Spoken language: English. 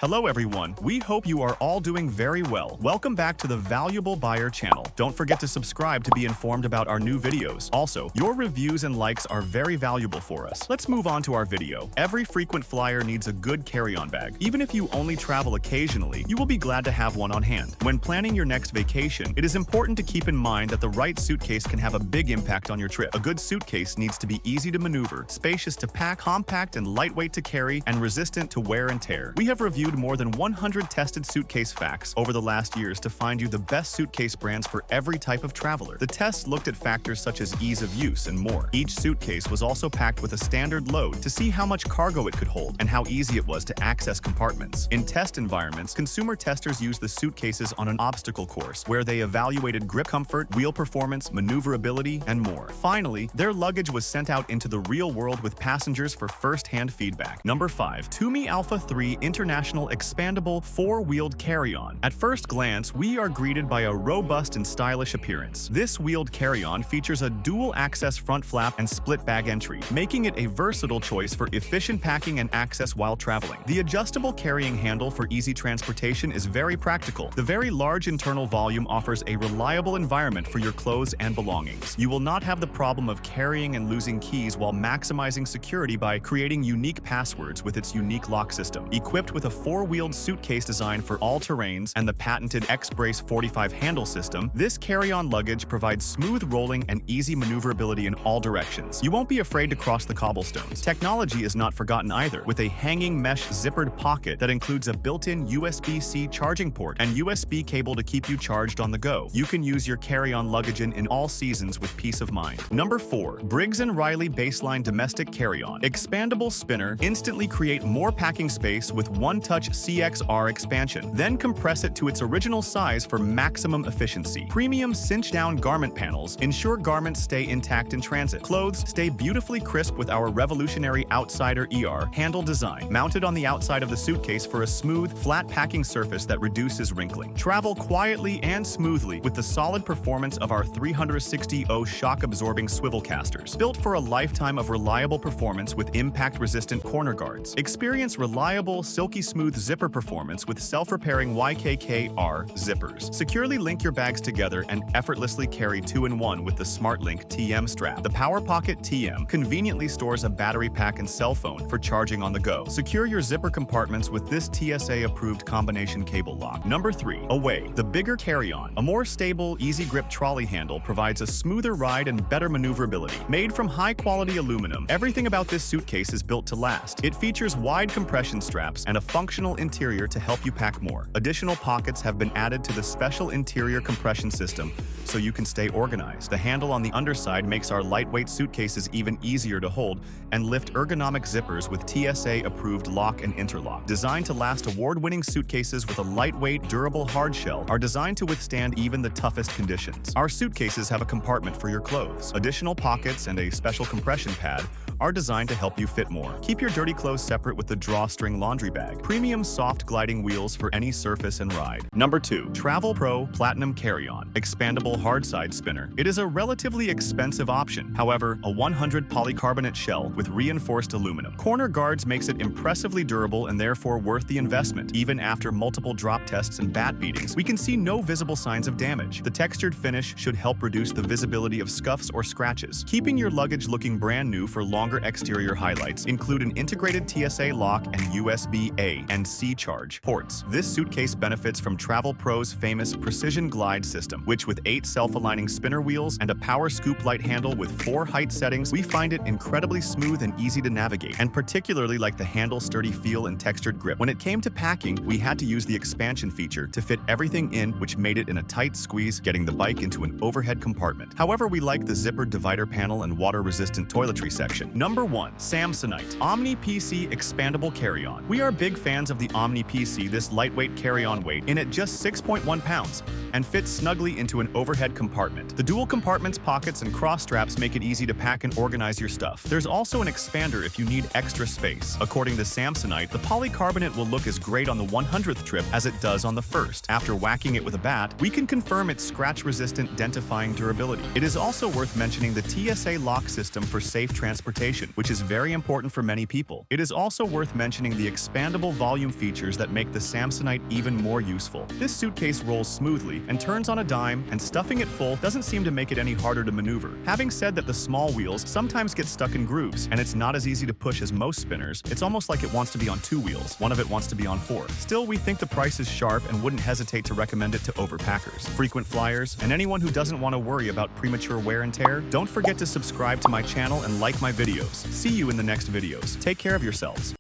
Hello everyone, we hope you are all doing very well. Welcome back to the Valuable Buyer channel. Don't forget to subscribe to be informed about our new videos. Also, your reviews and likes are very valuable for us. Let's move on to our video. Every frequent flyer needs a good carry-on bag. Even if you only travel occasionally, you will be glad to have one on hand. When planning your next vacation, it is important to keep in mind that the right suitcase can have a big impact on your trip. A good suitcase needs to be easy to maneuver, spacious to pack, compact and lightweight to carry, and resistant to wear and tear. We have reviewed more than 100 tested suitcase facts over the last years to find you the best suitcase brands for every type of traveler. The tests looked at factors such as ease of use and more. Each suitcase was also packed with a standard load to see how much cargo it could hold and how easy it was to access compartments. In test environments, consumer testers used the suitcases on an obstacle course where they evaluated grip comfort, wheel performance, maneuverability, and more. Finally, their luggage was sent out into the real world with passengers for first-hand feedback. Number 5. Tumi Alpha 3 International Expandable 4-Wheeled Carry-On. At first glance, we are greeted by a robust and stylish appearance. This wheeled carry-on features a dual-access front flap and split bag entry, making it a versatile choice for efficient packing and access while traveling. The adjustable carrying handle for easy transportation is very practical. The very large internal volume offers a reliable environment for your clothes and belongings. You will not have the problem of carrying and losing keys while maximizing security by creating unique passwords with its unique lock system. Equipped with a 4-wheeled suitcase designed for all terrains and the patented X-Brace 45 handle system, this carry-on luggage provides smooth rolling and easy maneuverability in all directions. You won't be afraid to cross the cobblestones. Technology is not forgotten either, with a hanging mesh zippered pocket that includes a built-in USB-C charging port and USB cable to keep you charged on the go. You can use your carry-on luggage in all seasons with peace of mind. Number 4. Briggs & Riley Baseline Domestic Carry-On. Expandable spinner. Instantly create more packing space with one-touch CXR expansion, then compress it to its original size for maximum efficiency. Premium cinch-down garment panels ensure garments stay intact in transit. Clothes stay beautifully crisp with our revolutionary Outsider ER handle design, mounted on the outside of the suitcase for a smooth, flat packing surface that reduces wrinkling. Travel quietly and smoothly with the solid performance of our 360O shock-absorbing swivel casters, built for a lifetime of reliable performance with impact-resistant corner guards. Experience reliable, silky smooth zipper performance with self-repairing YKK-R zippers. Securely link your bags together and effortlessly carry 2-in-1 with the SmartLink TM strap. The Power Pocket TM conveniently stores a battery pack and cell phone for charging on the go. Secure your zipper compartments with this TSA-approved combination cable lock. Number 3. Away. The bigger carry-on. A more stable, easy-grip trolley handle provides a smoother ride and better maneuverability. Made from high-quality aluminum, everything about this suitcase is built to last. It features wide compression straps and a functional interior to help you pack more. Additional pockets have been added to the special interior compression system so you can stay organized. The handle on the underside makes our lightweight suitcases even easier to hold and lift ergonomic zippers with TSA-approved lock and interlock. Designed to last, award-winning suitcases with a lightweight, durable hard shell are designed to withstand even the toughest conditions. Our suitcases have a compartment for your clothes. Additional pockets and a special compression pad are designed to help you fit more. Keep your dirty clothes separate with the drawstring laundry bag. Premium soft gliding wheels for any surface and ride. Number 2. Travel Pro Platinum Carry-On Expandable Hardside Spinner. It is a relatively expensive option. However, a 100 polycarbonate shell with reinforced aluminum corner guards makes it impressively durable and therefore worth the investment. Even after multiple drop tests and bat beatings, we can see no visible signs of damage. The textured finish should help reduce the visibility of scuffs or scratches. Keeping your luggage looking brand new for longer exterior highlights include an integrated TSA lock and USB-A and C charge ports. This suitcase benefits from Travel Pro's famous Precision Glide system, which with 8 self-aligning spinner wheels and a power scoop light handle with 4 height settings, we find it incredibly smooth and easy to navigate, and particularly like the handle's sturdy feel and textured grip. When it came to packing, we had to use the expansion feature to fit everything in, which made it in a tight squeeze, getting the bike into an overhead compartment. However, we like the zippered divider panel and water-resistant toiletry section. Number 1. Samsonite Omni PC Expandable Carry-On. We are big fans of the Omni PC, this lightweight carry-on weight in at just 6.1 pounds and fits snugly into an overhead compartment. The dual compartments, pockets, and cross straps make it easy to pack and organize your stuff. There's also an expander if you need extra space. According to Samsonite, the polycarbonate will look as great on the 100th trip as it does on the first. After whacking it with a bat, we can confirm its scratch-resistant, dent-defying durability. It is also worth mentioning the TSA lock system for safe transportation. communication, which is very important for many people. It is also worth mentioning the expandable volume features that make the Samsonite even more useful. This suitcase rolls smoothly and turns on a dime, and stuffing it full doesn't seem to make it any harder to maneuver. Having said that, the small wheels sometimes get stuck in grooves, and it's not as easy to push as most spinners. It's almost like it wants to be on 2 wheels, one of it wants to be on 4. Still, we think the price is sharp and wouldn't hesitate to recommend it to overpackers, frequent flyers, and anyone who doesn't want to worry about premature wear and tear. Don't forget to subscribe to my channel and like my videos. See you in the next videos. Take care of yourselves.